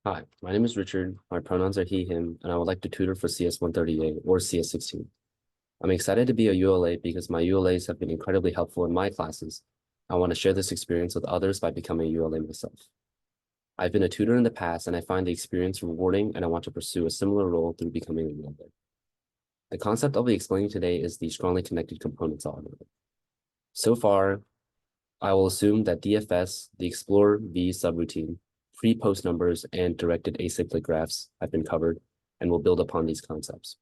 Hi, my name is Richard. My pronouns are he, him, and I would like to tutor for CS 138 or CS 16. I'm excited to be a ULA because my ULAs have been incredibly helpful in my classes. I want to share this experience with others by becoming a ULA myself. I've been a tutor in the past and I find the experience rewarding, and I want to pursue a similar role through becoming a ULA. The concept I'll be explaining today is the strongly connected components algorithm. So far, I will assume that DFS, the Explore V subroutine, pre-post numbers, and directed acyclic graphs have been covered, and we'll build upon these concepts.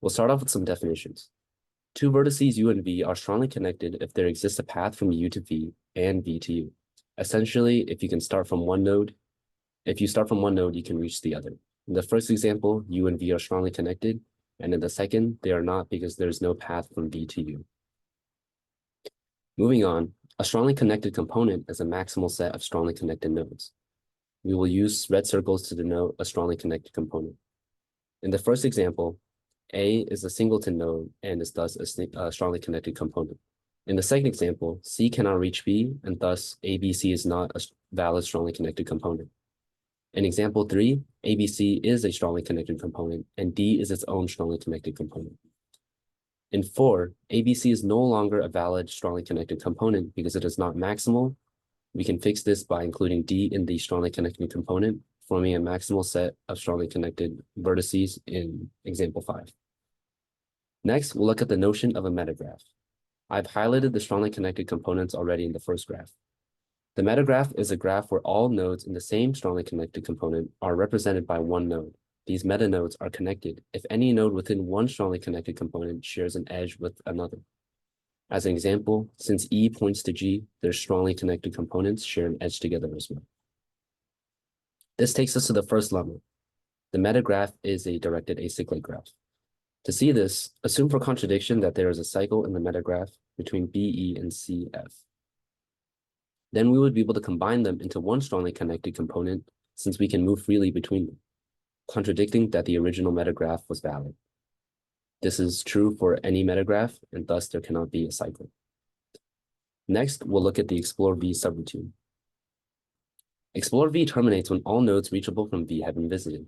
We'll start off with some definitions. Two vertices U and V are strongly connected if there exists a path from U to V and V to U. Essentially, if you start from one node, you can reach the other. In the first example, U and V are strongly connected, and in the second, they are not because there's no path from V to U. Moving on, a strongly connected component is a maximal set of strongly connected nodes. We will use red circles to denote a strongly connected component. In the first example, A is a singleton node and is thus a strongly connected component. In the second example, C cannot reach B, and thus ABC is not a valid strongly connected component. In example 3, ABC is a strongly connected component, and D is its own strongly connected component. In 4, ABC is no longer a valid strongly connected component because it is not maximal. We can fix this by including D in the strongly connected component, forming a maximal set of strongly connected vertices in example 5. Next, we'll look at the notion of a metagraph. I've highlighted the strongly connected components already in the first graph. The metagraph is a graph where all nodes in the same strongly connected component are represented by one node. These metanodes are connected if any node within one strongly connected component shares an edge with another. As an example, since E points to G, their strongly connected components share an edge together as well. This takes us to the first lemma. The metagraph is a directed acyclic graph. To see this, assume for contradiction that there is a cycle in the metagraph between BE and CF. Then we would be able to combine them into one strongly connected component since we can move freely between them, contradicting that the original metagraph was valid. This is true for any metagraph, and thus there cannot be a cycle. Next, we'll look at the Explore V subroutine. Explore V terminates when all nodes reachable from V have been visited.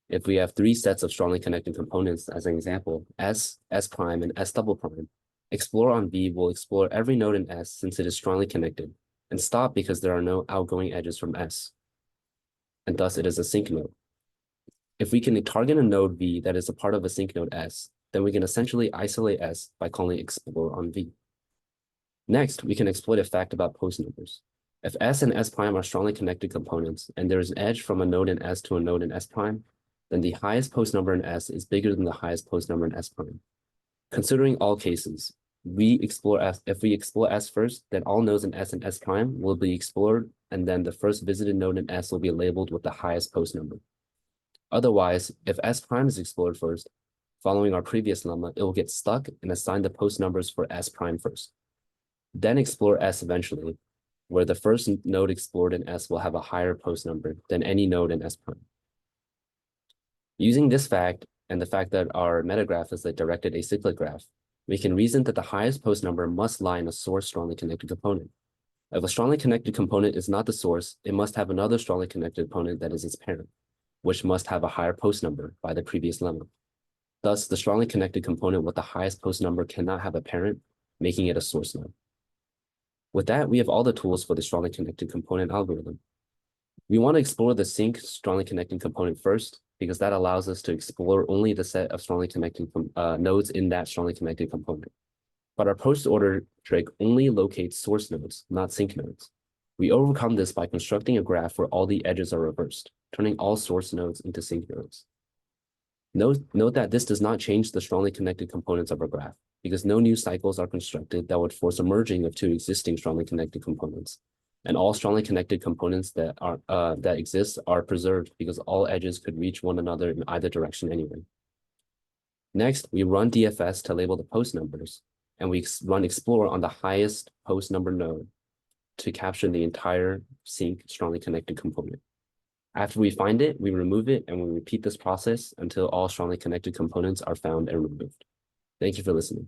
If we have 3 sets of strongly connected components, as an example, S, S prime, and S double prime, Explore on V will explore every node in S since it is strongly connected, and stop because there are no outgoing edges from S, and thus it is a sync node. If we can target a node V that is a part of a sync node S, then we can essentially isolate S by calling Explore on V. Next, we can exploit a fact about post numbers. If S and S prime are strongly connected components, and there is an edge from a node in S to a node in S prime, then the highest post number in S is bigger than the highest post number in S prime. Considering all cases, if we explore S first, then all nodes in S and S prime will be explored, and then the first visited node in S will be labeled with the highest post number. Otherwise, if S prime is explored first, following our previous lemma, it will get stuck and assign the post numbers for S prime first. Then explore S eventually, where the first node explored in S will have a higher post number than any node in S prime. Using this fact and the fact that our metagraph is a directed acyclic graph, we can reason that the highest post number must lie in a source strongly connected component. If a strongly connected component is not the source, it must have another strongly connected component that is its parent, which must have a higher post number by the previous lemma. Thus, the strongly connected component with the highest post number cannot have a parent, making it a source node. With that, we have all the tools for the strongly connected component algorithm. We want to explore the sync strongly connected component first, because that allows us to explore only the set of strongly connected nodes in that strongly connected component. But our post order trick only locates source nodes, not sync nodes. We overcome this by constructing a graph where all the edges are reversed, turning all source nodes into sync nodes. Note that this does not change the strongly connected components of our graph, because no new cycles are constructed that would force a merging of 2 existing strongly connected components. And all strongly connected components that exist are preserved because all edges could reach one another in either direction anyway. Next, we run DFS to label the post numbers, and we run explore on the highest post number node to capture the entire sync strongly connected component. After we find it, we remove it, and we repeat this process until all strongly connected components are found and removed. Thank you for listening.